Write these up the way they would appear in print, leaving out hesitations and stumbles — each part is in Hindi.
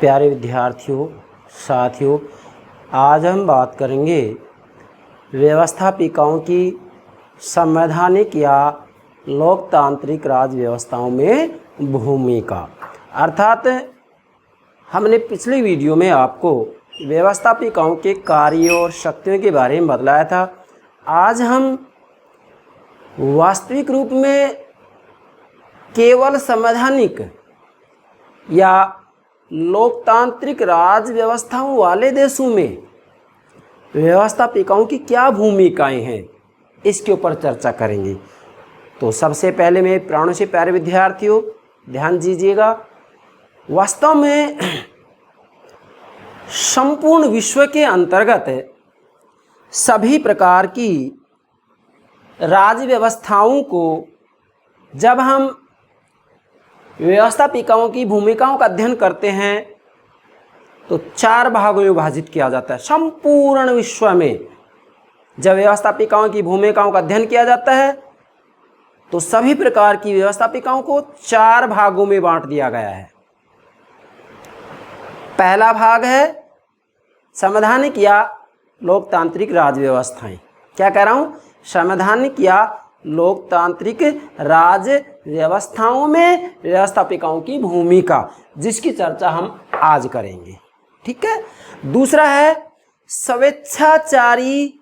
प्यारे विद्यार्थियों, साथियों, आज हम बात करेंगे व्यवस्थापिकाओं की संवैधानिक या लोकतांत्रिक राज व्यवस्थाओं में भूमिका। अर्थात हमने पिछली वीडियो में आपको व्यवस्थापिकाओं के कार्य और शक्तियों के बारे में बतलाया था। आज हम वास्तविक रूप में केवल संवैधानिक या लोकतांत्रिक राज व्यवस्थाओं वाले देशों में व्यवस्थापिकाओं की क्या भूमिकाएं हैं, इसके ऊपर चर्चा करेंगे। तो सबसे पहले मेरे प्राणों से प्यारे विद्यार्थियों, ध्यान दीजिएगा। वास्तव में संपूर्ण विश्व के अंतर्गत सभी प्रकार की राज व्यवस्थाओं को जब हम व्यवस्थापिकाओं की भूमिकाओं का अध्ययन करते हैं तो 4 भागों में विभाजित किया जाता है। संपूर्ण विश्व में जब व्यवस्थापिकाओं की भूमिकाओं का अध्ययन किया जाता है तो सभी प्रकार की व्यवस्थापिकाओं को 4 भागों में बांट दिया गया है। पहला भाग है संवैधानिक या लोकतांत्रिक राज व्यवस्थाएं। क्या कह रहा हूं? संवैधानिक या लोकतांत्रिक राज व्यवस्थाओं में व्यवस्थापिकाओं की भूमिका, जिसकी चर्चा हम आज करेंगे। ठीक है। दूसरा है स्वेच्छाचारी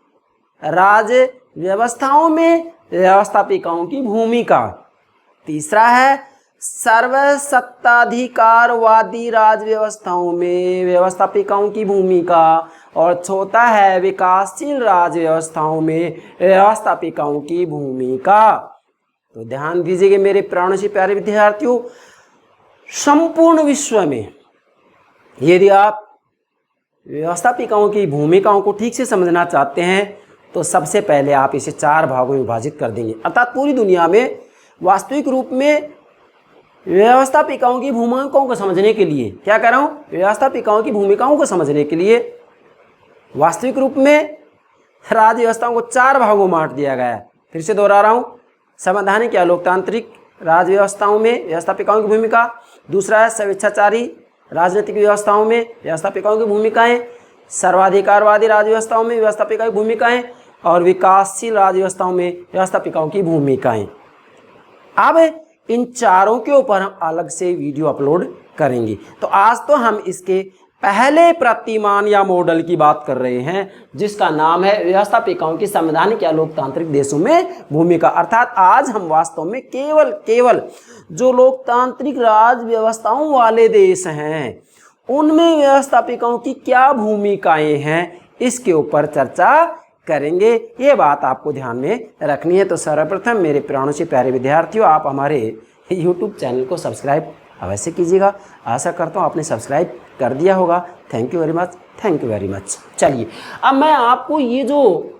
राज व्यवस्थाओं में व्यवस्थापिकाओं की भूमिका। तीसरा है सर्वसत्ताधिकारवादी राज व्यवस्थाओं में व्यवस्थापिकाओं की भूमिका। और चौथा है विकासशील राज व्यवस्थाओं में व्यवस्थापिकाओं की भूमिका। तो ध्यान दीजिएगा मेरे प्राणों से प्यारे विद्यार्थियों, संपूर्ण विश्व में यदि आप व्यवस्थापिकाओं की भूमिकाओं को ठीक से समझना चाहते हैं तो सबसे पहले आप इसे 4 भागों में विभाजित कर देंगे। अर्थात पूरी दुनिया में वास्तविक रूप में व्यवस्थापिकाओं की भूमिकाओं को समझने के लिए, क्या कह रहा हूं, व्यवस्थापिकाओं की भूमिकाओं को समझने के लिए वास्तविक रूप में राज व्यवस्थाओं को 4 भागों में बांट दिया गया है। फिर से दोहरा रहा हूं, संवैधानिक या लोकतांत्रिक राज व्यवस्थाओं में व्यवस्थापिकाओं की भूमिका। दूसरा है स्वेच्छाचारी राजनीतिक व्यवस्थाओं में व्यवस्थापिकाओं की भूमिकाएं। सर्वाधिकारवादी राज व्यवस्थाओं में व्यवस्थापिकाओं की भूमिकाएं। और विकासशील राज व्यवस्थाओं में व्यवस्थापिकाओं की भूमिकाएं। अब इन चारों के ऊपर हम अलग से वीडियो अपलोड करेंगे। तो आज तो हम इसके पहले प्रतिमान या मॉडल की बात कर रहे हैं, जिसका नाम है व्यवस्थापिकाओं की संवैधानिक या लोकतांत्रिक देशों में भूमिका। अर्थात आज हम वास्तव में केवल जो लोकतांत्रिक राज व्यवस्थाओं वाले देश हैं उनमें व्यवस्थापिकाओं की क्या भूमिकाएं हैं, इसके ऊपर चर्चा करेंगे। ये बात आपको ध्यान में रखनी है। तो सर्वप्रथम मेरे प्राणों से प्यारे विद्यार्थियों, आप हमारे YouTube चैनल को सब्सक्राइब अवश्य कीजिएगा। आशा करता हूँ आपने सब्सक्राइब कर दिया होगा। Thank you very much, thank you very much. चलिए अब मैं आपको ये जो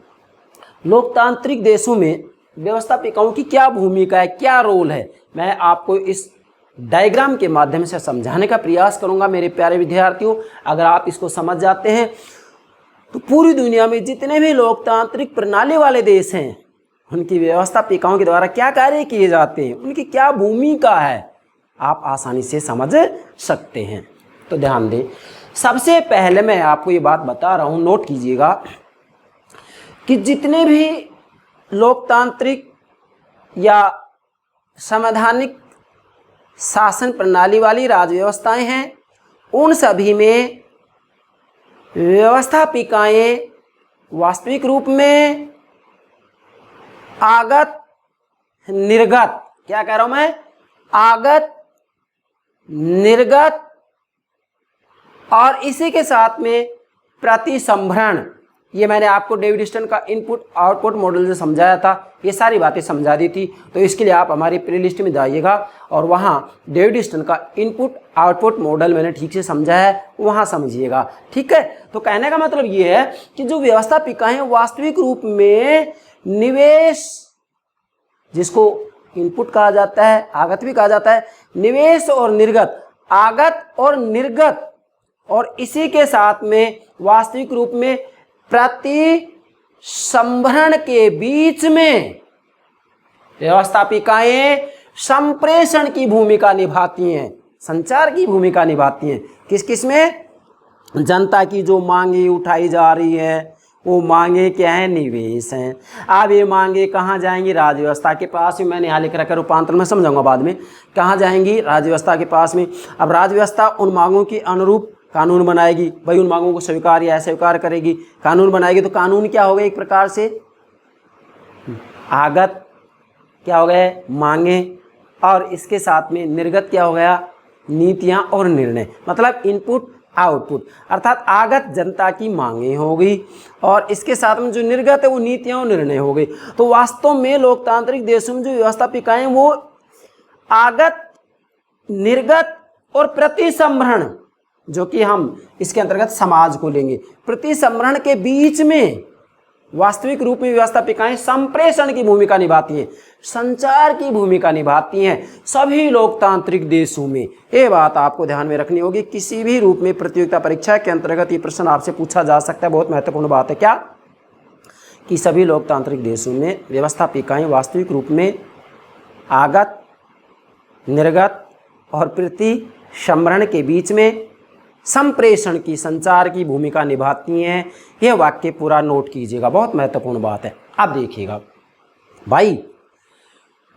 लोकतांत्रिक देशों में व्यवस्थापिकाओं की क्या भूमिका है, क्या रोल है, मैं आपको इस डायग्राम के माध्यम से समझाने का प्रयास करूँगा। मेरे प्यारे विद्यार्थियों, अगर आप इसको समझ जाते हैं तो पूरी दुनिया में जितने भी लोकतांत्रिक प्रणाली वाले देश हैं उनकी व्यवस्थापिकाओं के द्वारा क्या कार्य किए जाते हैं, उनकी क्या भूमिका है, आप आसानी से समझ सकते हैं। तो ध्यान दें, सबसे पहले मैं आपको ये बात बता रहा हूँ, नोट कीजिएगा कि जितने भी लोकतांत्रिक या संवैधानिक शासन प्रणाली वाली राज व्यवस्थाएं हैं उन सभी में व्यवस्थापिकाएं वास्तविक रूप में आगत निर्गत, क्या कह रहा हूं मैं, आगत निर्गत और इसी के साथ में प्रतिसंभरण, ये मैंने आपको डेविड स्टर्न का इनपुट आउटपुट मॉडल जो समझाया था, ये सारी बातें समझा दी थी। तो इसके लिए आप हमारी प्लेलिस्ट में जाइएगा और वहाँ डेविड स्टर्न का इनपुट आउटपुट मॉडल मैंने ठीक से समझाया है, वहाँ समझिएगा। ठीक है। तो कहने का मतलब ये है कि जो व्यवस्थापिकाएं वास्तविक रूप में निवेश, जिसको इनपुट कहा जाता है, आगत भी कहा जाता है, निवेश और निर्गत, आगत और निर्गत, और इसी के साथ में वास्तविक रूप में प्रतिसंभरण के बीच में व्यवस्थापिकाएं संप्रेषण की भूमिका निभाती हैं। संचार की भूमिका निभाती हैं। किस किस में? जनता की जो मांगे उठाई जा रही है वो मांगे क्या है? निवेश हैं। अब ये मांगे कहाँ जाएंगी? राज्य व्यवस्था के पास में। मैंने यहाँ लिख रखा, रूपांतर में समझाऊंगा बाद में। कहाँ जाएंगी? राज्य व्यवस्था के पास में। अब राज्य व्यवस्था उन मांगों के अनुरूप कानून बनाएगी। भाई उन मांगों को स्वीकार या अस्वीकार करेगी, कानून बनाएगी। तो कानून क्या हो गया? एक प्रकार से आगत क्या हो गया? मांगे, और इसके साथ में निर्गत क्या हो गया? नीतियां और निर्णय, मतलब इनपुट आउटपुट। अर्थात आगत जनता की मांगे हो गई और इसके साथ में जो निर्गत है वो नीतियां और निर्णय हो गई। तो वास्तव में लोकतांत्रिक देशों में जो व्यवस्थापिकाएं वो आगत, निर्गत और प्रतिसंहरण, जो कि हम इसके अंतर्गत समाज को लेंगे, प्रतिसंहरण के बीच में वास्तविक रूप में व्यवस्थापिकाएं संप्रेषण की भूमिका निभाती हैं, संचार की भूमिका निभाती हैं सभी लोकतांत्रिक देशों में। ये बात आपको ध्यान में रखनी होगी। किसी भी रूप में प्रतियोगिता परीक्षा के अंतर्गत ये प्रश्न आपसे पूछा जा सकता है। बहुत महत्वपूर्ण बात है क्या? कि सभी लोकतांत्रिक देशों में व्यवस्थापिकाएं वास्तविक रूप में आगत, निर्गत और प्रतिसंहरण के बीच में संप्रेषण की, संचार की भूमिका निभाती हैं। यह वाक्य पूरा नोट कीजिएगा, बहुत महत्वपूर्ण बात है। अब देखिएगा भाई,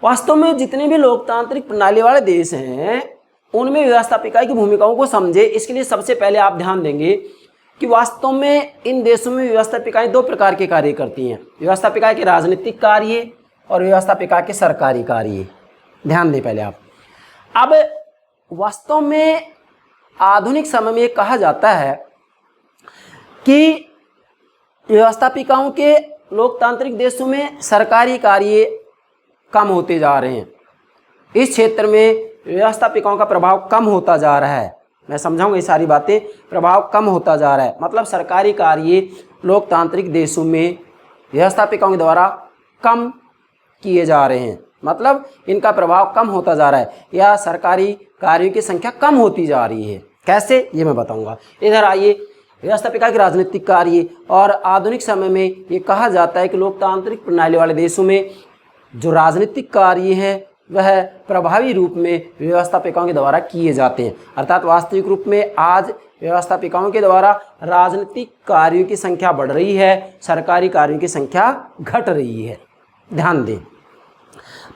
वास्तव में जितने भी लोकतांत्रिक प्रणाली वाले देश हैं उनमें व्यवस्थापिका की भूमिकाओं को समझे। इसके लिए सबसे पहले आप ध्यान देंगे कि वास्तव में इन देशों में व्यवस्थापिकाएं दो प्रकार के कार्य करती हैं। व्यवस्थापिका के राजनीतिक कार्य और व्यवस्थापिका के सरकारी कार्य। ध्यान दें पहले आप। अब वास्तव में आधुनिक समय में कहा जाता है कि व्यवस्थापिकाओं के लोकतांत्रिक देशों में सरकारी कार्य कम होते जा रहे हैं। इस क्षेत्र में व्यवस्थापिकाओं का प्रभाव कम होता जा रहा है। मैं समझाऊंगा ये सारी बातें। प्रभाव कम होता जा रहा है, मतलब सरकारी कार्य लोकतांत्रिक देशों में व्यवस्थापिकाओं के द्वारा कम किए जा रहे हैं, मतलब इनका प्रभाव कम होता जा रहा है या सरकारी कार्यों की संख्या कम होती जा रही है। कैसे, ये मैं बताऊंगा। इधर आइए, व्यवस्थापिका के राजनीतिक कार्य। और आधुनिक समय में ये कहा जाता है कि लोकतांत्रिक प्रणाली वाले देशों में जो राजनीतिक कार्य हैं वह प्रभावी रूप में व्यवस्थापिकाओं के द्वारा किए जाते हैं। अर्थात वास्तविक रूप में आज व्यवस्थापिकाओं के द्वारा राजनीतिक कार्यों की संख्या बढ़ रही है, सरकारी कार्यों की संख्या घट रही है। ध्यान दें।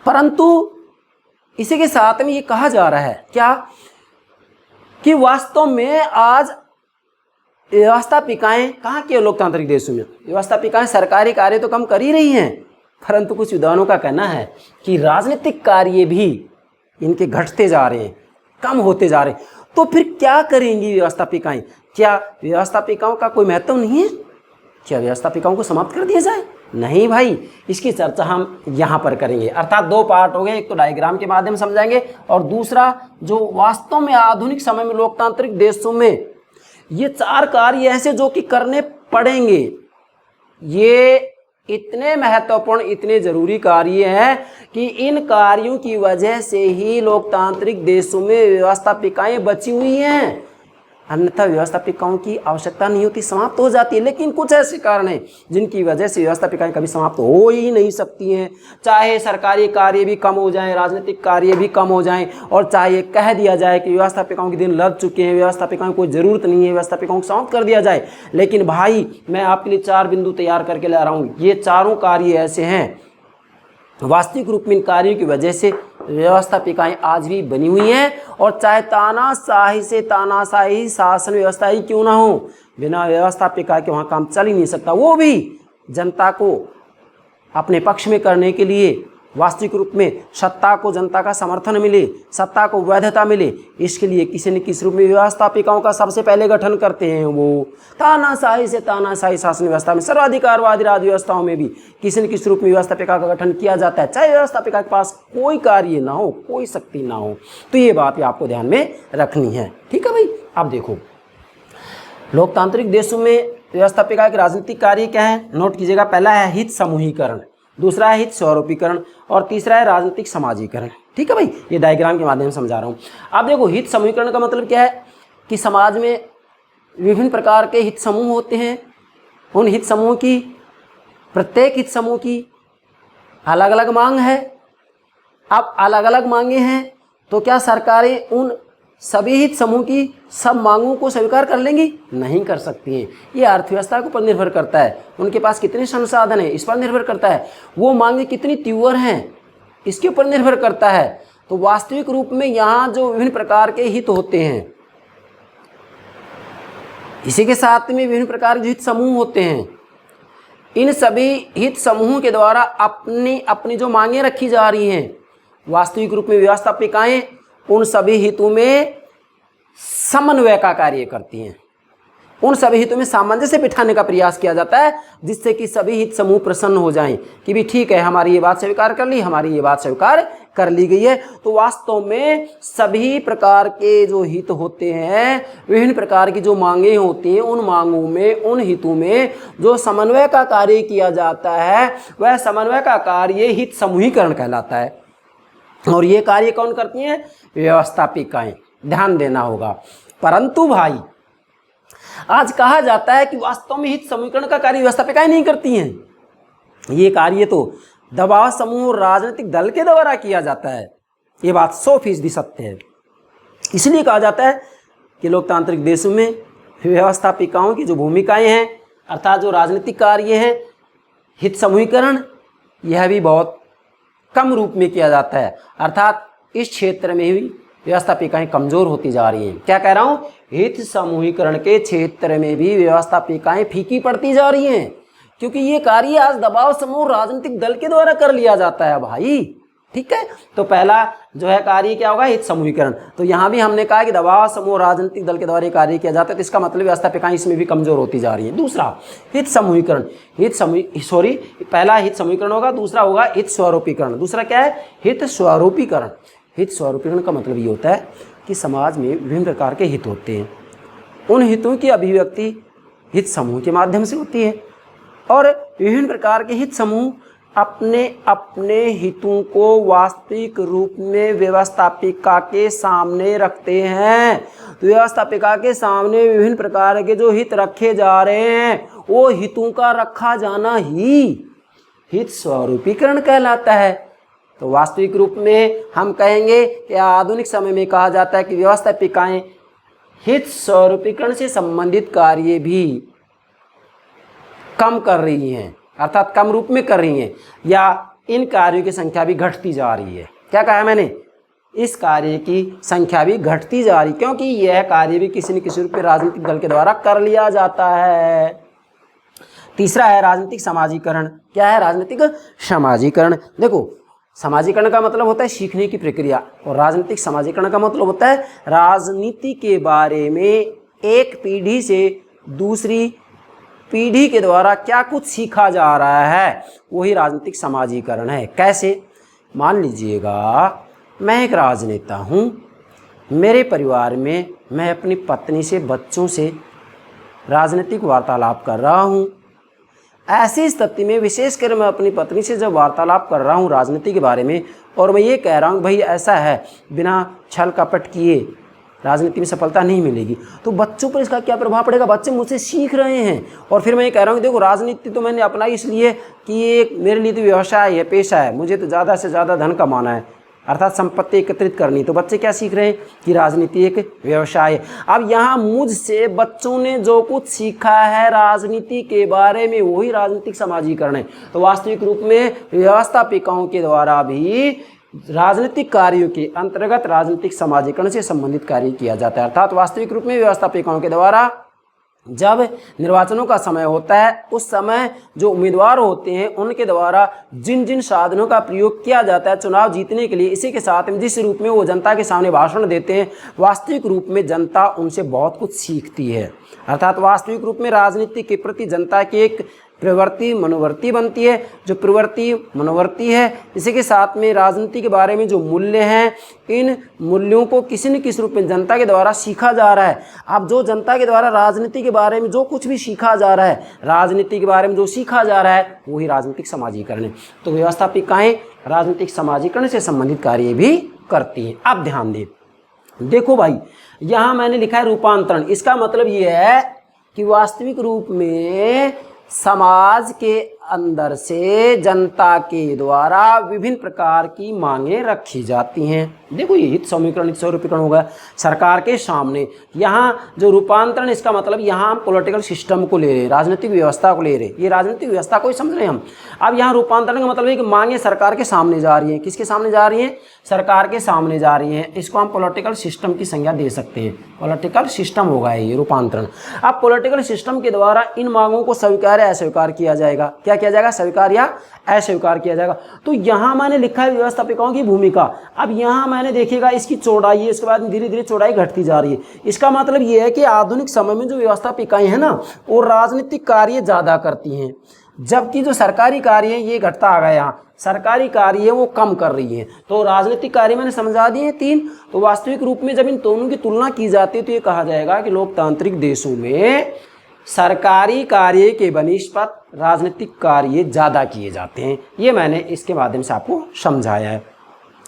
परंतु इसी के साथ में ये कहा जा रहा है क्या कि वास्तव में आज व्यवस्थापिकाएं कहाँ के लोकतांत्रिक देशों में व्यवस्थापिकाएं सरकारी कार्य तो कम कर ही रही हैं, परंतु कुछ विद्वानों का कहना है कि राजनीतिक कार्य भी इनके घटते जा रहे हैं, कम होते जा रहे हैं। तो फिर क्या करेंगी व्यवस्थापिकाएं? क्या व्यवस्थापिकाओं का कोई महत्व नहीं है? क्या व्यवस्थापिकाओं को समाप्त कर दिया जाए? नहीं भाई, इसकी चर्चा हम यहाँ पर करेंगे। अर्थात दो पार्ट हो गए, एक तो डायग्राम के माध्यम से समझाएंगे और दूसरा जो वास्तव में आधुनिक समय में लोकतांत्रिक देशों में ये चार कार्य ऐसे जो कि करने पड़ेंगे। ये इतने महत्वपूर्ण, इतने जरूरी कार्य हैं कि इन कार्यों की वजह से ही लोकतांत्रिक देशों में व्यवस्थापिकाएं बची हुई हैं, अन्यथा व्यवस्थापिकाओं की आवश्यकता नहीं होती, समाप्त हो जाती है। लेकिन कुछ ऐसे कारण हैं जिनकी वजह से व्यवस्थापिकाएं कभी समाप्त हो ही नहीं सकती हैं। चाहे सरकारी कार्य भी कम हो जाएं, राजनीतिक कार्य भी कम हो जाएं, और चाहे कह दिया जाए कि व्यवस्थापिकाओं के दिन लग चुके हैं, व्यवस्थापिकाओं की कोई ज़रूरत नहीं है, व्यवस्थापिकाओं को समाप्त कर दिया जाए। लेकिन भाई मैं आपके लिए 4 बिंदु तैयार करके ला रहा हूँ। ये चारों कार्य ऐसे हैं, वास्तविक रूप में इन कार्यों की वजह से व्यवस्थापिकाएं आज भी बनी हुई हैं। और चाहे तानाशाही से तानाशाही शासन व्यवस्था ही क्यों ना हो, बिना व्यवस्थापिका के वहाँ काम चल ही नहीं सकता। वो भी जनता को अपने पक्ष में करने के लिए वास्तविक रूप में सत्ता को जनता का समर्थन मिले, सत्ता को वैधता मिले, इसके लिए किसी न किसी रूप में व्यवस्थापिकाओं का सबसे पहले गठन करते हैं। वो तानाशाही से तानाशाही शासन व्यवस्था में, सर्वाधिकारवादी राज्य व्यवस्थाओं में भी किसी न किसी रूप में व्यवस्थापिका का गठन किया जाता है, चाहे व्यवस्थापिका के पास कोई कार्य ना हो, कोई शक्ति ना हो। तो ये बात भी आपको ध्यान में रखनी है। ठीक है भाई। अब देखो, लोकतांत्रिक देशों में व्यवस्थापिका के राजनीतिक कार्य क्या है, नोट कीजिएगा। पहला है हित समूहीकरण, दूसरा है हित स्वरूपीकरण और तीसरा है राजनीतिक समाजीकरण। ठीक है भाई, ये डायग्राम के माध्यम से समझा रहा हूँ। अब देखो, हित समूहीकरण का मतलब क्या है कि समाज में विभिन्न प्रकार के हित समूह होते हैं। उन हित समूह की, प्रत्येक हित समूह की अलग अलग मांग है। अब अलग अलग मांगे हैं तो क्या सरकारें उन सभी हित समूह की सब मांगों को स्वीकार कर लेंगी? नहीं कर सकती हैं। ये अर्थव्यवस्था के ऊपर निर्भर करता है, उनके पास कितने संसाधन हैं इस पर निर्भर करता है, वो मांगे कितनी तीव्र हैं इसके ऊपर निर्भर करता है। तो वास्तविक रूप में यहाँ जो विभिन्न प्रकार के हित होते हैं, इसी के साथ में विभिन्न प्रकार के हित समूह होते हैं, इन सभी हित समूहों के द्वारा अपनी अपनी जो मांगे रखी जा रही हैं, वास्तविक रूप में व्यवस्थापिकाएं उन सभी हितों में समन्वय का कार्य करती हैं। उन सभी हितों में सामंजस्य बिठाने का प्रयास किया जाता है, जिससे कि सभी हित समूह प्रसन्न हो जाएं कि भी ठीक है, हमारी ये बात स्वीकार कर ली, हमारी ये बात स्वीकार कर ली गई है। तो वास्तव में सभी प्रकार के जो हित होते हैं, विभिन्न प्रकार की जो मांगे होती हैं, उन मांगों में, उन हितों में जो समन्वय का कार्य किया जाता है, वह समन्वय का कार्य हित समूहीकरण कहलाता है। और ये कार्य कौन करती हैं? व्यवस्थापिकाएं। ध्यान देना होगा। परंतु भाई आज कहा जाता है कि वास्तव में हित समूहीकरण का कार्य व्यवस्थापिकाएं नहीं करती हैं। ये कार्य तो दबाव समूह और राजनीतिक दल के द्वारा किया जाता है। ये बात 100% सत्य है। इसलिए कहा जाता है कि लोकतांत्रिक देशों में व्यवस्थापिकाओं की जो भूमिकाएं हैं, अर्थात जो राजनीतिक कार्य हैं, हित समूहीकरण, यह भी बहुत कम रूप में किया जाता है। अर्थात इस क्षेत्र में भी व्यवस्थापिकाएं कमजोर होती जा रही हैं। क्या कह रहा हूँ? हित समूहीकरण के क्षेत्र में भी व्यवस्थापिकाएं फीकी पड़ती जा रही हैं, क्योंकि ये कार्य आज दबाव समूह राजनीतिक दल के द्वारा कर लिया जाता है भाई। ठीक है, तो पहला जो है कार्य क्या होगा? हित समूहीकरण। तो यहाँ भी हमने कहा कि दबाव समूह राजनीतिक दल के द्वारा कार्य किया जाता है, तो इसका मतलब व्यवस्थापिकाएं इसमें भी कमजोर होती जा रही है। दूसरा हित समूहीकरण, पहला हित समूहीकरण होगा, दूसरा होगा हित स्वरूपीकरण। दूसरा क्या है? हित स्वरूपीकरण। हित स्वरूपीकरण का मतलब ये होता है कि समाज में विभिन्न प्रकार के हित होते हैं, उन हितों की अभिव्यक्ति हित समूह के माध्यम से होती है, और विभिन्न प्रकार के हित समूह अपने अपने हितों को वास्तविक रूप में व्यवस्थापिका के सामने रखते हैं। तो व्यवस्थापिका के सामने विभिन्न प्रकार के जो हित रखे जा रहे हैं, वो हितों का रखा जाना ही हित स्वरूपीकरण कहलाता है। तो वास्तविक रूप में हम कहेंगे कि आधुनिक समय में कहा जाता है कि व्यवस्थापिकाएं हित स्वरूपीकरण से संबंधित कार्य भी कम कर रही हैं, अर्थात कम रूप में कर रही हैं, या इन कार्यों की संख्या भी घटती जा रही है। क्या कहा मैंने? इस कार्य की संख्या भी घटती जा रही, क्योंकि यह कार्य भी किसी न किसी रूप में राजनीतिक दल के द्वारा कर लिया जाता है। तीसरा है राजनीतिक समाजीकरण। क्या है राजनीतिक समाजीकरण? देखो, समाजीकरण का मतलब होता है सीखने की प्रक्रिया, और राजनीतिक समाजीकरण का मतलब होता है राजनीति के बारे में एक पीढ़ी से दूसरी पीढ़ी के द्वारा क्या कुछ सीखा जा रहा है, वही राजनीतिक समाजीकरण है। कैसे? मान लीजिएगा मैं एक राजनेता हूँ, मेरे परिवार में मैं अपनी पत्नी से, बच्चों से राजनीतिक वार्तालाप कर रहा हूँ। ऐसी स्थिति में विशेषकर मैं अपनी पत्नी से जब वार्तालाप कर रहा हूँ राजनीति के बारे में, और मैं ये कह रहा हूँ भाई ऐसा है, बिना छल कपट किए राजनीति में सफलता नहीं मिलेगी, तो बच्चों पर इसका क्या प्रभाव पड़ेगा? बच्चे मुझसे सीख रहे हैं। और फिर मैं ये कह रहा हूँ देखो, राजनीति तो मैंने अपनाई इसलिए कि ये मेरे लिए तो व्यवसाय है, पेशा है, मुझे तो ज़्यादा से ज़्यादा धन कमाना है, अर्थात संपत्ति एकत्रित करनी। तो बच्चे क्या सीख रहे हैं कि राजनीति एक व्यवसाय है। अब यहाँ मुझसे बच्चों ने जो कुछ सीखा है राजनीति के बारे में, वही राजनीतिक समाजीकरण है। तो वास्तविक रूप में व्यवस्थापिकाओं के द्वारा भी राजनीतिक कार्यों के अंतर्गत राजनीतिक समाजीकरण से संबंधित कार्य किया जाता है। अर्थात वास्तविक रूप में व्यवस्थापिकाओं के द्वारा जब निर्वाचनों का समय होता है, उस समय जो उम्मीदवार होते हैं उनके द्वारा जिन जिन साधनों का प्रयोग किया जाता है चुनाव जीतने के लिए, इसी के साथ में जिस रूप में वो जनता के सामने भाषण देते हैं, वास्तविक रूप में जनता उनसे बहुत कुछ सीखती है। अर्थात वास्तविक रूप में राजनीति के प्रति जनता की एक प्रवृत्ति मनोवृत्ति बनती है। जो प्रवृत्ति मनोवृत्ति है, इसी के साथ में राजनीति के बारे में जो मूल्य हैं, इन मूल्यों को किसी न किसी रूप में जनता के द्वारा सीखा जा रहा है। अब जो जनता के द्वारा राजनीति के बारे में जो कुछ भी सीखा जा रहा है, राजनीति के बारे में जो सीखा जा रहा है, वही राजनीतिक समाजीकरण है। तो व्यवस्थापिकाएं राजनीतिक समाजीकरण से संबंधित कार्य भी करती हैं। अब ध्यान दें, देखो भाई, यहाँ मैंने लिखा है रूपांतरण। इसका मतलब ये है कि वास्तविक रूप में समाज के अंदर से जनता के द्वारा विभिन्न प्रकार की मांगे रखी जाती हैं। देखो ये हित समीकरण, हित स्वरूपीकरण होगा सरकार के सामने। यहाँ जो रूपांतरण, इसका मतलब यहाँ हम पॉलिटिकल सिस्टम को ले रहे हैं, राजनीतिक व्यवस्था को ले रहे हैं, ये राजनीतिक व्यवस्था को ही समझ रहे हैं हम। अब यहाँ रूपांतरण का मतलब है कि मांगे सरकार के सामने जा रही हैं। किसके सामने जा रही हैं? सरकार के सामने जा रही हैं। इसको हम पॉलिटिकल सिस्टम की संज्ञा दे सकते हैं, पॉलिटिकल सिस्टम होगा ये रूपांतरण। अब पॉलिटिकल सिस्टम के द्वारा इन मांगों को स्वीकार या अस्वीकार किया जाएगा। क्या किया जाएगा? स्वीकार या अस्वीकार किया जाएगा। तो यहाँ मैंने लिखा है व्यवस्थापिकाओं की भूमिका। अब यहाँ मैंने देखिएगा इसकी चौड़ाई है, इसके बाद धीरे धीरे चौड़ाई घटती जा रही है। इसका मतलब ये है कि आधुनिक समय में जो व्यवस्थापिकाएं हैं ना, वो राजनीतिक कार्य ज़्यादा करती हैं, जबकि जो सरकारी कार्य है ये घटता आ गया। यहाँ सरकारी कार्य वो कम कर रही है। तो राजनीतिक कार्य मैंने समझा दिए तीन। तो वास्तविक रूप में जब इन दोनों की तुलना की जाती है तो ये कहा जाएगा कि लोकतांत्रिक देशों में सरकारी कार्य के बनिस्पत राजनीतिक कार्य ज़्यादा किए जाते हैं। ये मैंने इसके माध्यम से आपको समझाया है।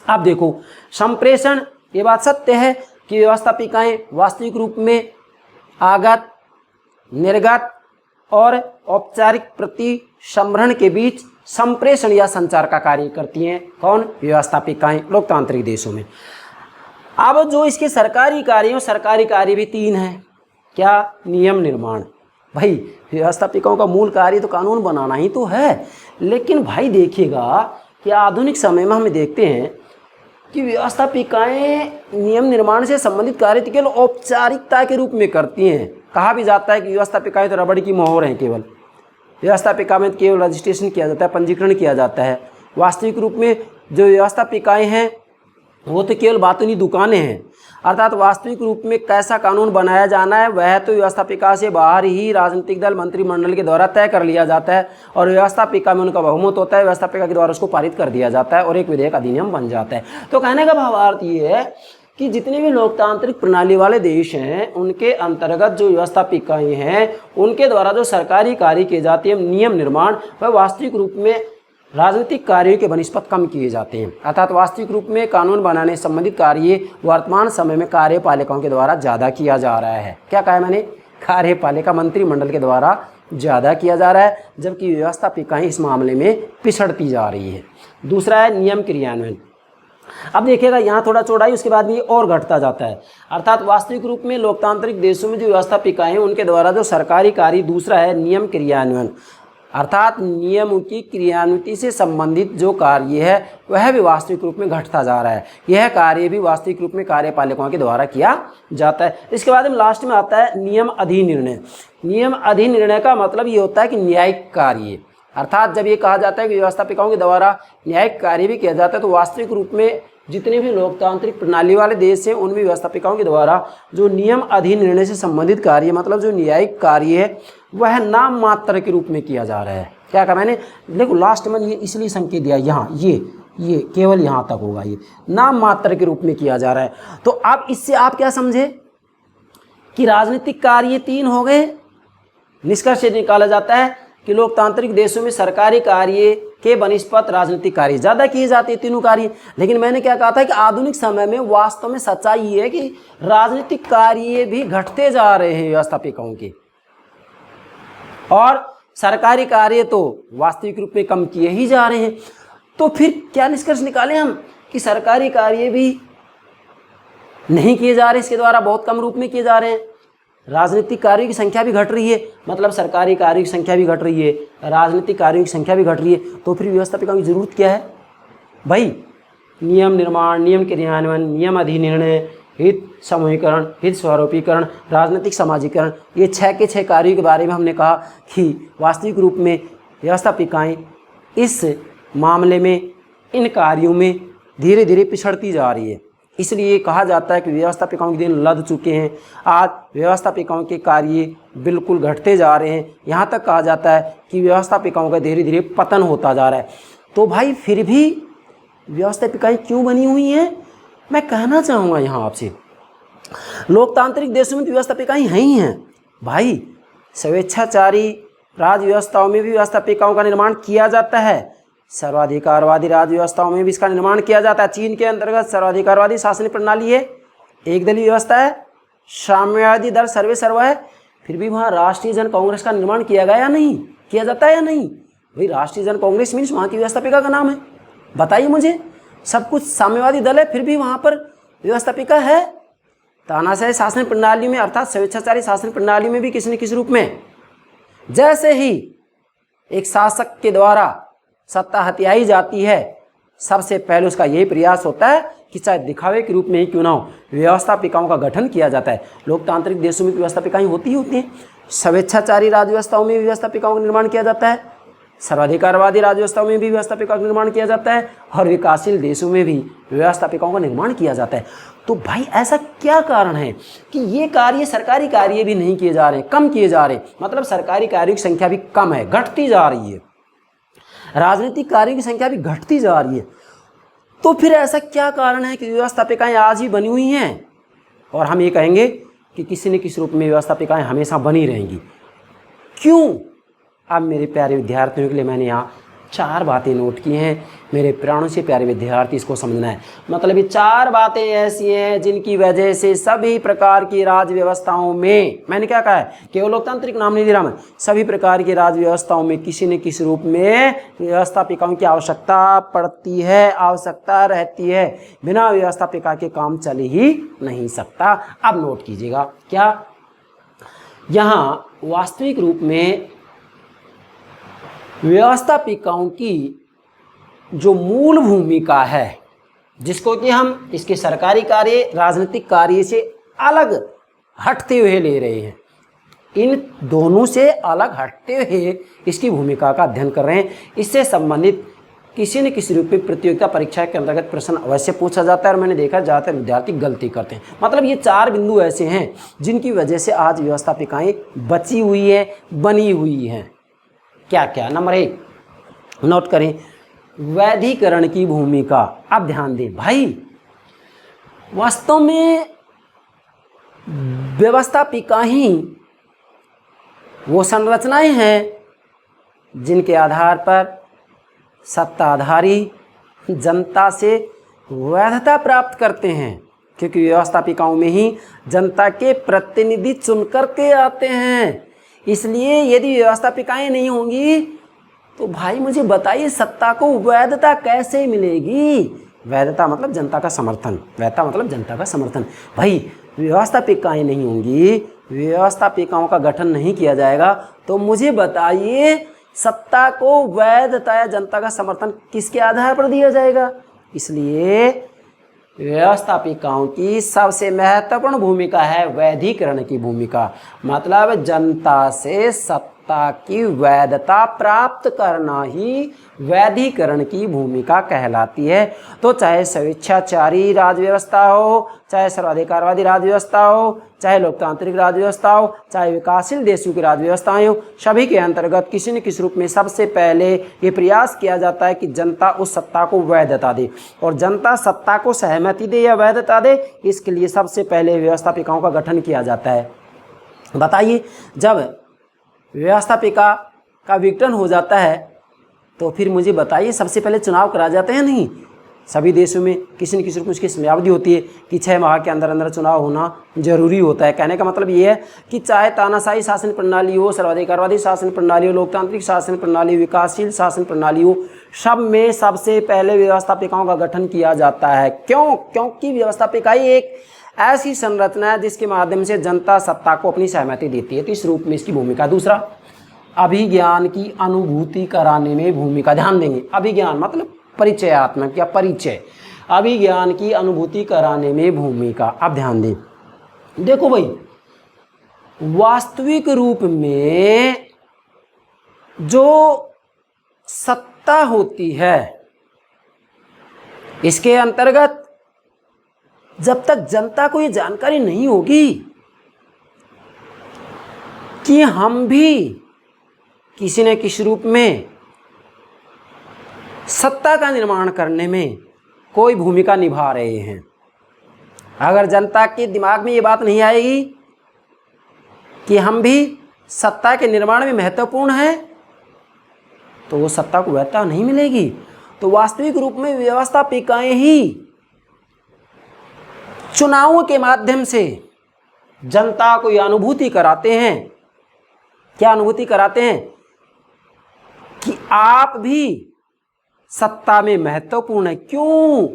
अब देखो संप्रेषण, ये बात सत्य है कि व्यवस्थापिकाएं वास्तविक रूप में आगत, निर्गत और औपचारिक प्रति संभरण के बीच संप्रेषण या संचार का कार्य करती हैं। कौन? व्यवस्थापिकाएं लोकतांत्रिक देशों में। अब जो इसके सरकारी कार्य भी तीन हैं। क्या? नियम निर्माण। भाई व्यवस्थापिकाओं का मूल कार्य तो कानून बनाना ही तो है, लेकिन भाई देखिएगा कि आधुनिक समय में हम देखते हैं कि व्यवस्थापिकाएं नियम निर्माण से संबंधित कार्य केवल औपचारिकता के रूप में करती हैं। कहा भी जाता है कि व्यवस्थापिकाएं तो रबड़ की मोहर हैं, केवल व्यवस्थापिका में केवल रजिस्ट्रेशन किया जाता है, पंजीकरण किया जाता है। वास्तविक रूप में जो व्यवस्थापिकाएं हैं वो तो केवल बातूनी दुकानें हैं। अर्थात वास्तविक रूप में कैसा कानून बनाया जाना है वह तो व्यवस्थापिका से बाहर ही राजनीतिक दल, मंत्रिमंडल के द्वारा तय कर लिया जाता है और व्यवस्थापिका में उनका बहुमत होता है, व्यवस्थापिका के द्वारा उसको पारित कर दिया जाता है और एक विधेयक अधिनियम बन जाता है। तो कहने का भावार्थ ये है कि जितने भी लोकतांत्रिक प्रणाली वाले देश हैं उनके अंतर्गत जो व्यवस्थापिकाएं हैं उनके द्वारा जो सरकारी कार्य किए जाते हैं, नियम निर्माण, वह वास्तविक रूप में राजनीतिक कार्यों के बनिस्पत कम किए जाते हैं। अर्थात वास्तविक रूप में कानून बनाने संबंधित कार्य वर्तमान समय में कार्यपालिकाओं के द्वारा ज़्यादा किया जा रहा है। क्या कहा मैंने? कार्यपालिका, मंत्रिमंडल के द्वारा ज़्यादा किया जा रहा है, जबकि व्यवस्थापिकाएं इस मामले में पिछड़ती जा रही है। दूसरा है नियम क्रियान्वयन। अब देखिएगा यहाँ थोड़ा चौड़ाई, उसके बाद ये और घटता जाता है। अर्थात वास्तविक रूप में लोकतांत्रिक देशों में जो व्यवस्थापिकाएं हैं उनके द्वारा जो सरकारी कार्य, दूसरा है नियम क्रियान्वयन। अर्थात नियमों की क्रियान्विति से संबंधित जो कार्य है वह भी वास्तविक रूप में घटता जा रहा है। यह कार्य भी वास्तविक रूप में कार्यपालिकाओं के द्वारा किया जाता है। इसके बाद में लास्ट में आता है नियम अधिनिर्णय। नियम अधिनिर्णय का मतलब ये होता है कि न्यायिक कार्य। अर्थात जब ये कहा जाता है कि व्यवस्थापिकाओं के द्वारा न्यायिक कार्य भी किया जाता है तो वास्तविक रूप में जितने भी लोकतांत्रिक प्रणाली वाले देश हैं उनमें व्यवस्थापिकाओं के द्वारा जो नियम अधिनिर्णय से संबंधित कार्य, मतलब जो न्यायिक कार्य है, वह नाम मात्र के रूप में किया जा रहा है। क्या कहा मैंने? देखो लास्ट में ये इसलिए संकेत दिया, यहाँ ये केवल यहाँ तक होगा, ये नाम मात्र के रूप में किया जा रहा है। तो अब इससे आप क्या समझे कि राजनीतिक कार्य तीन हो गए। निष्कर्ष निकाला जाता है कि लोकतांत्रिक देशों में सरकारी कार्य के बनिस्पत राजनीतिक कार्य ज़्यादा किए जाते हैं, तीनों कार्य। लेकिन मैंने क्या कहा था कि आधुनिक समय में वास्तव में सच्चाई ये है कि राजनीतिक कार्य भी घटते जा रहे हैं व्यवस्थापिकाओं के, और सरकारी कार्य तो वास्तविक रूप में कम किए ही जा रहे हैं। तो फिर क्या निष्कर्ष निकालें हम कि सरकारी कार्य भी नहीं किए जा रहे, इसके द्वारा बहुत कम रूप में किए जा रहे हैं। राजनीतिक कार्यों की संख्या भी घट रही है, मतलब सरकारी कार्यों की संख्या भी घट रही है, राजनीतिक कार्यों की संख्या भी घट रही है। तो फिर व्यवस्थापिकाओं की जरूरत क्या है भाई? नियम निर्माण, नियम क्रियान्वयन, नियम अधिनिर्णय, हित समूहीकरण, हित स्वरूपीकरण, राजनीतिक समाजीकरण, ये 6 के 6 कार्यों के बारे में हमने कहा कि वास्तविक रूप में व्यवस्थापिकाएं इस मामले में, इन कार्यों में धीरे धीरे पिछड़ती जा रही है। इसलिए कहा जाता है कि व्यवस्थापिकाओं के दिन लद चुके हैं। आज व्यवस्थापिकाओं के कार्य बिल्कुल घटते जा रहे हैं। यहाँ तक कहा जाता है कि व्यवस्थापिकाओं का धीरे धीरे पतन होता जा रहा है। तो भाई फिर भी व्यवस्थापिकाएं क्यों बनी हुई हैं? मैं कहना चाहूँगा यहाँ आपसे, लोकतांत्रिक देशों में व्यवस्थापिकाएं हैं ही हैं भाई। स्वेच्छाचारी राज्य व्यवस्थाओं में भी व्यवस्थापिकाओं का निर्माण किया जाता है। सर्वाधिकारवादी राज्य व्यवस्थाओं में भी इसका निर्माण किया जाता है। चीन के अंतर्गत सर्वाधिकारवादी शासन प्रणाली है, एक दलीय व्यवस्था है, साम्यवादी दल सर्वे सर्वा है। फिर भी वहाँ राष्ट्रीय जन कांग्रेस का निर्माण किया गया या नहीं? किया जाता है या नहीं? भाई राष्ट्रीय जन कांग्रेस मीन्स वहाँ की व्यवस्थापिका का नाम है, बताइए मुझे। सब कुछ साम्यवादी दल है, फिर भी वहाँ पर व्यवस्थापिका है। तानाशाही शासन प्रणाली में अर्थात स्वेच्छाचारी शासन प्रणाली में भी किसी न किसी रूप में जैसे ही एक शासक के द्वारा सत्ता हथियाई जाती है, सबसे पहले उसका यही प्रयास होता है कि चाहे दिखावे के रूप में ही क्यों ना हो, व्यवस्थापिकाओं का गठन किया जाता है। लोकतांत्रिक देशों में व्यवस्थापिकाएं होती हैं, स्वेच्छाचारी राज्य व्यवस्थाओं में भी व्यवस्थापिकाओं का निर्माण किया जाता है, सर्वाधिकारवादी राज्य व्यवस्थाओं में भी व्यवस्थापिकाओं का निर्माण किया जाता है, और विकासशील देशों में भी व्यवस्थापिकाओं का निर्माण किया जाता है। तो भाई ऐसा क्या कारण है कि ये कार्य, सरकारी कार्य भी नहीं किए जा रहे, कम किए जा रहे, मतलब सरकारी कार्यों की संख्या भी कम है, घटती जा रही है, राजनीतिक कार्यों की संख्या भी घटती जा रही है। तो फिर ऐसा क्या कारण है कि व्यवस्थापिकाएं आज भी बनी हुई हैं और हम ये कहेंगे कि किसी न किसी रूप में व्यवस्थापिकाएं हमेशा बनी रहेंगी? क्यों? अब मेरे प्यारे विद्यार्थियों के लिए मैंने यहाँ 4 बातें नोट की हैं। मेरे प्राणों से प्यारे विद्यार्थी, इसको समझना है। मतलब ये 4 बातें ऐसी हैं जिनकी वजह से सभी प्रकार की राज्य व्यवस्थाओं में, मैंने क्या कहा है, केवल लोकतांत्रिक नाम नहीं दे रहा मैं, सभी प्रकार की राज्य व्यवस्थाओं में किसी न किसी रूप में व्यवस्थापिकाओं की आवश्यकता पड़ती है, आवश्यकता रहती है। बिना व्यवस्थापिका के काम चल ही नहीं सकता। अब नोट कीजिएगा, क्या यहाँ वास्तविक रूप में व्यवस्थापिकाओं की जो मूल भूमिका है, जिसको कि हम इसके सरकारी कार्य, राजनीतिक कार्य से अलग हटते हुए ले रहे हैं, इन दोनों से अलग हटते हुए इसकी भूमिका का अध्ययन कर रहे हैं। इससे संबंधित किसी न किसी रूप में प्रतियोगिता परीक्षा के अंतर्गत प्रश्न अवश्य पूछा जाता है और मैंने देखा ज़्यादातर विद्यार्थी गलती करते हैं। मतलब ये 4 बिंदु ऐसे हैं जिनकी वजह से आज व्यवस्थापिकाएं बची हुई है, बनी हुई हैं। क्या क्या? नंबर 1 नोट करें, वैधिकरण की भूमिका। अब ध्यान दें भाई, वास्तव में व्यवस्थापिका ही वो संरचनाएं हैं जिनके आधार पर सत्ताधारी जनता से वैधता प्राप्त करते हैं, क्योंकि व्यवस्थापिकाओं में ही जनता के प्रतिनिधि चुनकर के आते हैं। इसलिए यदि व्यवस्थापिकाएं नहीं होंगी तो भाई मुझे बताइए सत्ता को वैधता कैसे मिलेगी? वैधता मतलब जनता का समर्थन, वैधता मतलब जनता का समर्थन। भाई व्यवस्थापिकाएं नहीं होंगी, व्यवस्थापिकाओं का गठन नहीं किया जाएगा, तो मुझे बताइए सत्ता को वैधता या जनता का समर्थन किसके आधार पर दिया जाएगा? इसलिए व्यवस्थापिकाओं की सबसे महत्वपूर्ण भूमिका है वैधिकरण की भूमिका। मतलब जनता से सत्ता की वैधता प्राप्त करना ही वैधिकरण की भूमिका कहलाती है। तो चाहे स्वेच्छाचारी राज्य व्यवस्था हो, चाहे सर्वाधिकारवादी राज्य व्यवस्था हो, चाहे लोकतांत्रिक राज्य व्यवस्था हो, चाहे विकासशील देशों की राज्य व्यवस्थाएं हो, सभी के अंतर्गत किसी न किसी रूप में सबसे पहले ये प्रयास किया जाता है कि जनता उस सत्ता को वैधता दे, और जनता सत्ता को सहमति दे या वैधता दे, इसके लिए सबसे पहले व्यवस्थापिकाओं का गठन किया जाता है। बताइए, जब व्यवस्थापिका का विघटन हो जाता है तो फिर मुझे बताइए सबसे पहले चुनाव करा जाते हैं? नहीं। सभी देशों में किसी न किसी रूप में उसकी समयावधि होती है कि 6 माह के अंदर अंदर चुनाव होना जरूरी होता है। कहने का मतलब ये है कि चाहे तानाशाही शासन प्रणाली हो, सर्वाधिकारवादी शासन प्रणाली हो, लोकतांत्रिक शासन प्रणाली, विकासशील शासन प्रणाली हो, सब में सबसे पहले व्यवस्थापिकाओं का गठन किया जाता है। क्यों? क्योंकि व्यवस्थापिकाई एक ऐसी संरचना है जिसके माध्यम से जनता सत्ता को अपनी सहमति देती है। तो इस रूप में इसकी भूमिका। दूसरा, अभिज्ञान की अनुभूति कराने में भूमिका। ध्यान देंगे, अभिज्ञान मतलब परिचयात्मक या परिचय, अभिज्ञान की अनुभूति कराने में भूमिका। अब ध्यान दें, देखो भाई, वास्तविक रूप में जो सत्ता होती है इसके अंतर्गत जब तक जनता को ये जानकारी नहीं होगी कि हम भी किसी न किसी रूप में सत्ता का निर्माण करने में कोई भूमिका निभा रहे हैं, अगर जनता के दिमाग में ये बात नहीं आएगी कि हम भी सत्ता के निर्माण में महत्वपूर्ण हैं, तो वो सत्ता को वैधता नहीं मिलेगी। तो वास्तविक रूप में व्यवस्थापिकाएं ही चुनावों के माध्यम से जनता को यह अनुभूति कराते हैं। क्या अनुभूति कराते हैं? कि आप भी सत्ता में महत्वपूर्ण है। क्यों?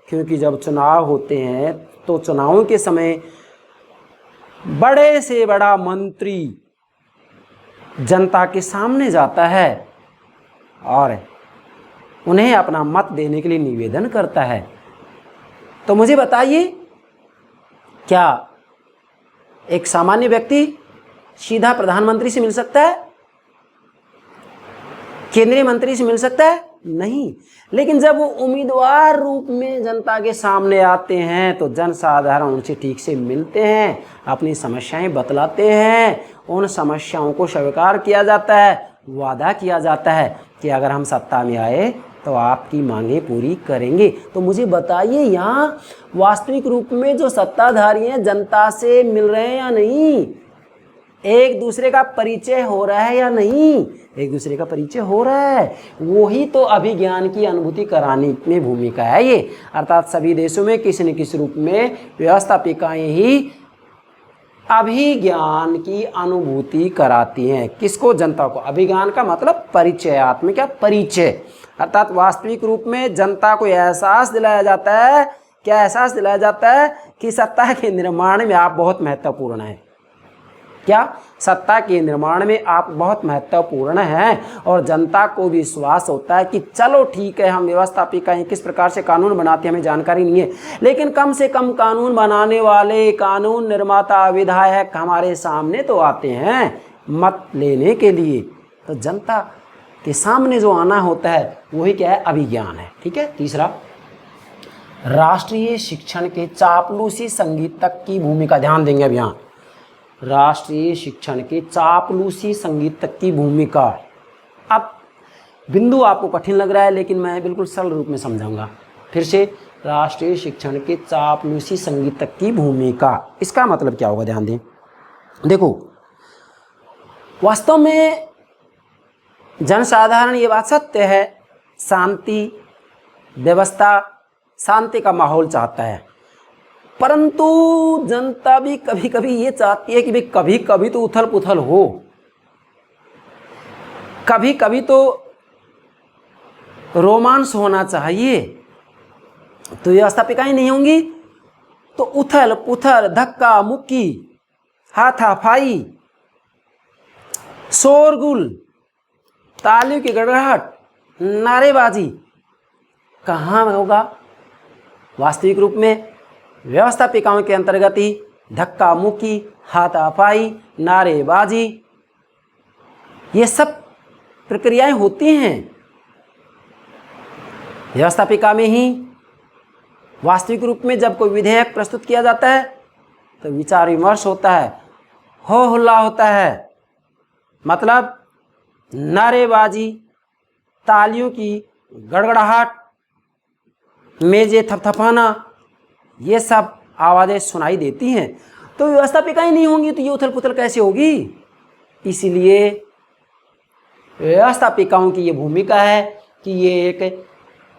क्योंकि जब चुनाव होते हैं तो चुनावों के समय बड़े से बड़ा मंत्री जनता के सामने जाता है और उन्हें अपना मत देने के लिए निवेदन करता है। तो मुझे बताइए, क्या एक सामान्य व्यक्ति सीधा प्रधानमंत्री से मिल सकता है? केंद्रीय मंत्री से मिल सकता है? नहीं। लेकिन जब वो उम्मीदवार रूप में जनता के सामने आते हैं तो जनसाधारण उनसे ठीक से मिलते हैं, अपनी समस्याएं बतलाते हैं, उन समस्याओं को स्वीकार किया जाता है, वादा किया जाता है कि अगर हम सत्ता में आए तो आपकी मांगें पूरी करेंगे। तो मुझे बताइए, यहाँ वास्तविक रूप में जो सत्ताधारी हैं जनता से मिल रहे हैं या नहीं? एक दूसरे का परिचय हो रहा है या नहीं? एक दूसरे का परिचय हो रहा है। वही तो अभिज्ञान की अनुभूति कराने में भूमिका है ये। अर्थात सभी देशों में किसी न किसी रूप में व्यवस्थापिकाएं ही अभिज्ञान की अनुभूति कराती हैं। किसको? जनता को। अभिज्ञान का मतलब परिचयात्मक या परिचय, अर्थात वास्तविक रूप में जनता को एहसास दिलाया जाता है। क्या एहसास दिलाया जाता है? कि सत्ता के निर्माण में आप बहुत महत्वपूर्ण हैं। क्या? सत्ता के निर्माण में आप बहुत महत्वपूर्ण हैं। और जनता को विश्वास होता है कि चलो ठीक है, हम व्यवस्थापिका हैं, किस प्रकार से कानून बनाते हैं हमें जानकारी नहीं है, लेकिन कम से कम कानून बनाने वाले, कानून निर्माता, विधायक हमारे सामने तो आते हैं मत लेने के लिए। तो जनता के सामने जो आना होता है वही क्या है? अभिज्ञान है। ठीक है। तीसरा, राष्ट्रीय शिक्षण के चापलूसी संगीतक की भूमिका। ध्यान देंगे अब यहाँ, राष्ट्रीय शिक्षण के चापलूसी संगीतक की भूमिका। अब बिंदु आपको कठिन लग रहा है, लेकिन मैं बिल्कुल सरल रूप में समझाऊंगा। फिर से, राष्ट्रीय शिक्षण के चापलूसी संगीतक की भूमिका, इसका मतलब क्या होगा? ध्यान दें। देखो, वास्तव में जनसाधारण, ये बात सत्य है, शांति, व्यवस्था, शांति का माहौल चाहता है, परंतु जनता भी कभी कभी ये चाहती है कि भाई कभी कभी तो उथल पुथल हो, कभी कभी तो रोमांस होना चाहिए। तो व्यवस्थापिकाएं नहीं होंगी तो उथल पुथल, धक्का मुक्की, हाथापाई, शोरगुल, तालियों की गड़गड़ाहट, नारेबाजी कहाँ होगा? वास्तविक रूप में व्यवस्थापिकाओं के अंतर्गत ही धक्का मुक्की, हाथापाई, नारेबाजी, ये सब प्रक्रियाएं होती हैं। व्यवस्थापिका में ही वास्तविक रूप में जब कोई विधेयक प्रस्तुत किया जाता है तो विचार विमर्श होता है, हो हल्ला होता है, मतलब नारेबाजी, तालियों की गड़गड़ाहट, मेजे थपथपाना, ये सब आवाज़ें सुनाई देती हैं। तो व्यवस्थापिकाएं नहीं होंगी तो ये उथल पुथल कैसे होगी? इसीलिए व्यवस्थापिकाओं की ये भूमिका है कि ये एक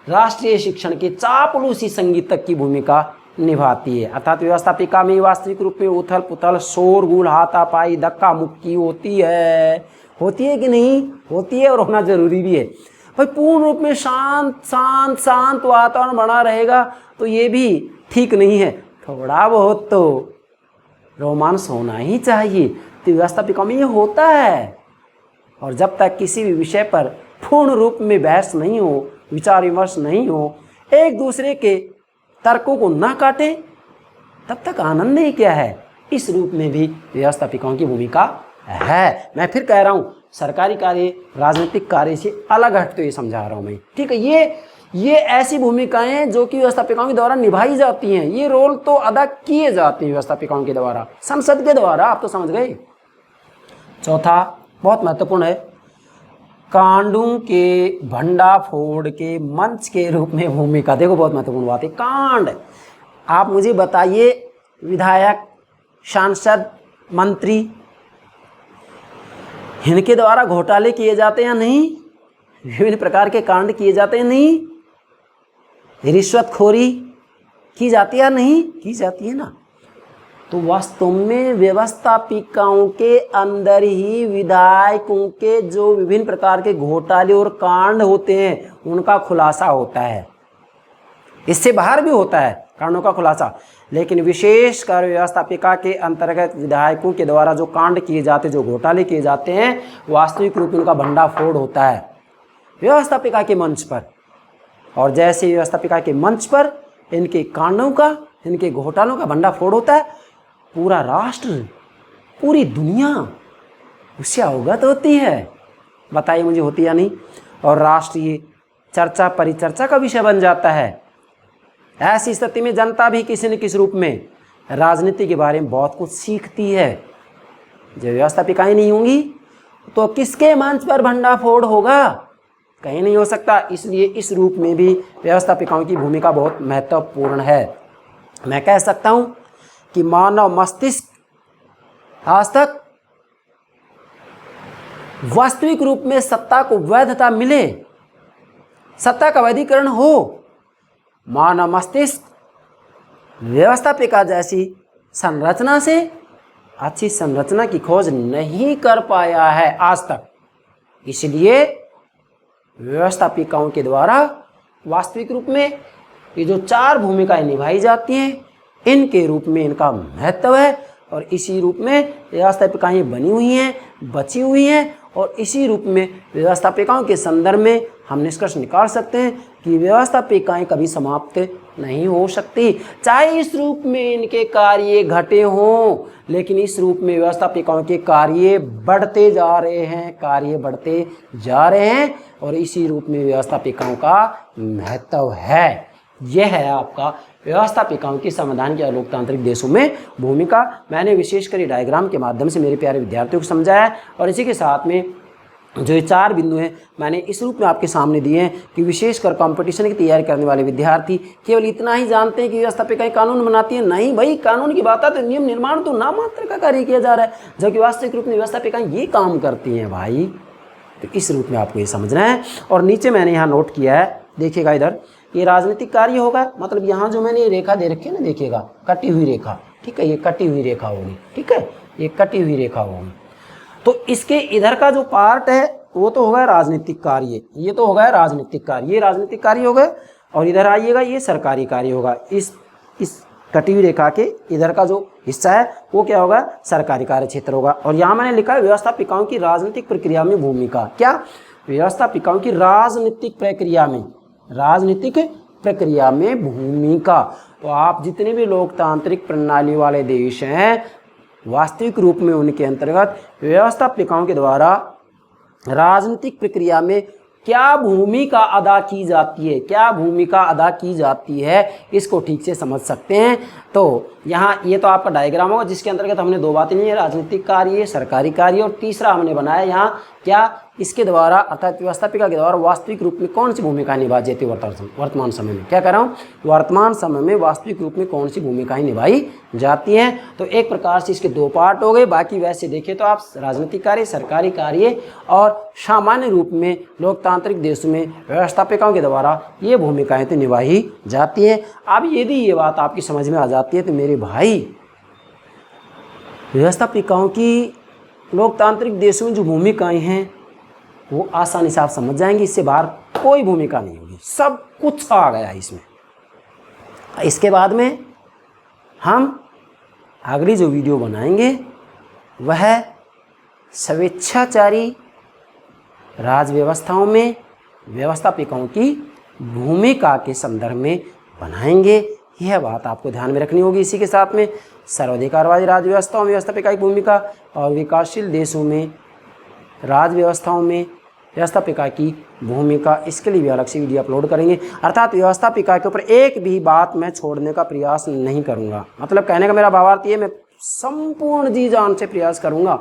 राष्ट्रीय शिक्षण के चापलूसी संगीतक की भूमिका निभाती है। अर्थात व्यवस्थापिका में वास्तविक रूप में उथल पुथल, शोरगुल, हाथापाई, धक्का मुक्की होती है। होती है कि नहीं? होती है, और होना जरूरी भी है। भाई पूर्ण रूप में शांत वातावरण बना रहेगा तो ये भी ठीक नहीं है, थोड़ा बहुत तो रोमांस होना ही चाहिए। तो व्यवस्थापिका में ये होता है। और जब तक किसी भी विषय पर पूर्ण रूप में बहस नहीं हो, विचार विमर्श नहीं हो, एक दूसरे के तर्कों को ना काटे, तब तक आनंद ही क्या है। इस रूप में भी व्यवस्थापिकाओं की भूमिका है। मैं फिर कह रहा हूँ, सरकारी कार्य राजनीतिक कार्य से अलग हटते हुए समझा रहा हूँ मैं। ठीक है। ये ऐसी भूमिकाएं जो कि व्यवस्थापिकाओं के द्वारा निभाई जाती हैं। ये रोल तो अदा किए जाते हैं व्यवस्थापिकाओं के द्वारा, संसद के द्वारा। आप तो समझ गए। चौथा बहुत महत्वपूर्ण है, कांडों के भंडाफोड़ के मंच के रूप में भूमिका। देखो बहुत महत्वपूर्ण बात है, कांड। आप मुझे बताइए, विधायक, सांसद, मंत्री, इनके द्वारा घोटाले किए जाते हैं या नहीं? विभिन्न प्रकार के कांड किए जाते हैं नहीं? रिश्वतखोरी की जाती है या नहीं? की जाती है ना। तो वास्तव में व्यवस्थापिकाओं के अंदर ही विधायकों के जो विभिन्न प्रकार के घोटाले और कांड होते हैं उनका खुलासा होता है। इससे बाहर भी होता है कांडों का खुलासा, लेकिन विशेषकर व्यवस्थापिका के अंतर्गत विधायकों के द्वारा जो कांड किए जाते, जो घोटाले किए जाते हैं, वास्तविक रूप में उनका भंडाफोड़ होता है व्यवस्थापिका के मंच पर। और जैसे व्यवस्थापिका के मंच पर इनके कांडों का, इनके घोटालों का भंडाफोड़ होता है, पूरा राष्ट्र, पूरी दुनिया उससे अवगत होती है। बताइए मुझे, होती या नहीं? और राष्ट्रीय चर्चा परिचर्चा का विषय बन जाता है। ऐसी स्थिति में जनता भी किसी न किसी रूप में राजनीति के बारे में बहुत कुछ सीखती है। जब व्यवस्थापिकाएं नहीं होंगी तो किसके मंच पर भंडाफोड़ होगा? कहीं नहीं हो सकता। इसलिए इस रूप में भी व्यवस्थापिकाओं की भूमिका बहुत महत्वपूर्ण है। मैं कह सकता हूं कि मानव मस्तिष्क आज तक वास्तविक रूप में सत्ता को वैधता मिले, सत्ता का वैधीकरण हो, मानव मस्तिष्क व्यवस्थापिका जैसी संरचना से अच्छी संरचना की खोज नहीं कर पाया है आज तक। इसलिए व्यवस्थापिकाओं के द्वारा वास्तविक रूप में ये जो 4 भूमिकाएं निभाई जाती हैं, इनके रूप में इनका महत्व है। और इसी रूप में व्यवस्थापिकाएं बनी हुई हैं, बची हुई हैं। और इसी रूप में व्यवस्थापिकाओं के संदर्भ में हम निष्कर्ष निकाल सकते हैं कि व्यवस्थापिकाएं कभी समाप्त नहीं हो सकती, चाहे इस रूप में इनके कार्य घटे हों, लेकिन इस रूप में व्यवस्थापिकाओं के कार्य बढ़ते जा रहे हैं, कार्य बढ़ते जा रहे हैं। और इसी रूप में व्यवस्थापिकाओं का महत्व है। यह है आपका व्यवस्थापिकाओं की संवैधानिक या लोकतांत्रिक देशों में भूमिका। मैंने विशेषकर डायग्राम के माध्यम से मेरे प्यारे विद्यार्थियों को समझाया। और इसी के साथ में जो ये 4 बिंदु हैं मैंने इस रूप में आपके सामने दिए हैं कि विशेषकर कंपटीशन की तैयारी करने वाले विद्यार्थी केवल इतना ही जानते हैं कि व्यवस्थापिकाएं कानून बनाती हैं। नहीं भाई, कानून की बात है तो नियम निर्माण तो नाम मात्र का कार्य किया जा रहा है, जबकि वास्तविक रूप में व्यवस्थापिकाएं ये काम करती हैं भाई। तो इस रूप में आपको ये समझना है। और नीचे मैंने यहाँ नोट किया है, देखिएगा इधर, ये राजनीतिक कार्य होगा। मतलब यहाँ जो मैंने ये रेखा दे रखी है ना, देखिएगा, कटी हुई रेखा, ठीक है, ये कटी हुई रेखा होगी, ठीक है, ये कटी हुई रेखा होगी। तो इसके इधर का जो पार्ट है वो तो होगा राजनीतिक कार्य, ये तो होगा राजनीतिक कार्य, ये राजनीतिक कार्य होगा। और इधर आइएगा, ये सरकारी कार्य होगा। इस कटी हुई रेखा के इधर का जो हिस्सा है वो क्या होगा? सरकारी कार्य क्षेत्र होगा। और यहाँ मैंने लिखा है व्यवस्थापिकाओं की राजनीतिक प्रक्रिया में भूमिका। क्या? व्यवस्थापिकाओं की राजनीतिक प्रक्रिया में, राजनीतिक प्रक्रिया में भूमिका। तो आप जितने भी लोकतांत्रिक प्रणाली वाले देश हैं, वास्तविक रूप में उनके अंतर्गत व्यवस्थापिकाओं के द्वारा राजनीतिक प्रक्रिया में क्या भूमिका अदा की जाती है, क्या भूमिका अदा की जाती है, इसको ठीक से समझ सकते हैं। तो यहाँ ये तो आपका डायग्राम होगा जिसके अंतर्गत हमने 2 बातें ली है, राजनीतिक कार्य, सरकारी कार्य। और तीसरा हमने बनाया यहाँ क्या, इसके द्वारा अर्थात व्यवस्थापिका के द्वारा वास्तविक रूप में कौन सी भूमिका निभाई जाती है वर्तमान समय में। क्या कह रहा हूँ? वर्तमान समय में वास्तविक रूप में कौन सी भूमिकाएं निभाई जाती हैं। तो एक प्रकार से इसके 2 पार्ट हो गए। बाकी वैसे देखें तो आप राजनीतिक कार्य, सरकारी कार्य और सामान्य रूप में लोकतांत्रिक देशों में व्यवस्थापिकाओं के द्वारा ये भूमिकाएं तो निभाई जाती हैं। अब यदि ये बात आपकी समझ में आ जाती है तो मेरे भाई, व्यवस्थापिकाओं की लोकतांत्रिक देशों में जो भूमिकाएं हैं वो आसानी से आप समझ जाएंगे। इससे बाहर कोई भूमिका नहीं होगी, सब कुछ आ गया इसमें। इसके बाद में हम अगली जो वीडियो बनाएंगे वह स्वेच्छाचारी राज व्यवस्थाओं में व्यवस्थापिकाओं की भूमिका के संदर्भ में बनाएंगे। यह बात आपको ध्यान में रखनी होगी। इसी के साथ में सर्वाधिकारवादी राज व्यवस्थाओं में व्यवस्थापिका की भूमिका और विकासशील देशों में राज व्यवस्थाओं में व्यवस्थापिका की भूमिका, इसके लिए भी अलग से वीडियो अपलोड करेंगे। अर्थात व्यवस्थापिका के ऊपर एक भी बात मैं छोड़ने का प्रयास नहीं करूंगा। मतलब कहने का मेरा भावार्थ ये, मैं संपूर्ण जी जान से प्रयास करूंगा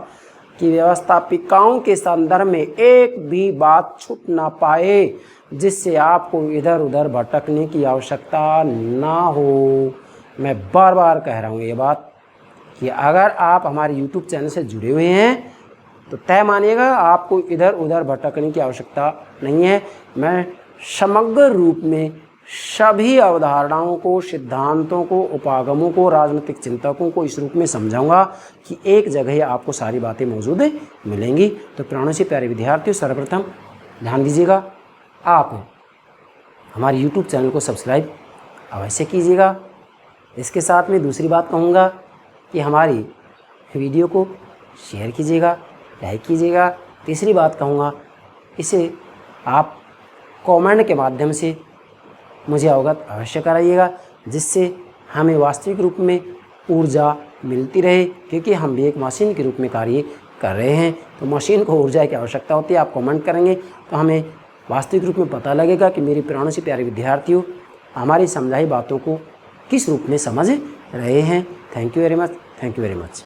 कि व्यवस्थापिकाओं के संदर्भ में एक भी बात छूट ना पाए, जिससे आपको इधर उधर भटकने की आवश्यकता ना हो। मैं बार बार कह रहा हूँ ये बात कि अगर आप हमारे YouTube चैनल से जुड़े हुए हैं तो तय मानिएगा आपको इधर उधर भटकने की आवश्यकता नहीं है। मैं समग्र रूप में सभी अवधारणाओं को, सिद्धांतों को, उपागमों को, राजनीतिक चिंतकों को इस रूप में समझाऊंगा कि एक जगह आपको सारी बातें मौजूद मिलेंगी। तो प्राणों से प्यारे विद्यार्थियों, सर्वप्रथम ध्यान दीजिएगा, आप हमारे YouTube चैनल को सब्सक्राइब अवश्य कीजिएगा। इसके साथ में दूसरी बात कहूँगा कि हमारी वीडियो को शेयर कीजिएगा, लाइक कीजिएगा। तीसरी बात कहूँगा, इसे आप कमेंट के माध्यम से मुझे अवगत अवश्य कराइएगा, जिससे हमें वास्तविक रूप में ऊर्जा मिलती रहे, क्योंकि हम भी एक मशीन के रूप में कार्य कर रहे हैं। तो मशीन को ऊर्जा की आवश्यकता होती है। आप कमेंट करेंगे तो हमें वास्तविक रूप में पता लगेगा कि मेरे प्राणों से प्यारे विद्यार्थियों हमारी समझाई बातों को किस रूप में समझ रहे हैं। Thank you very much.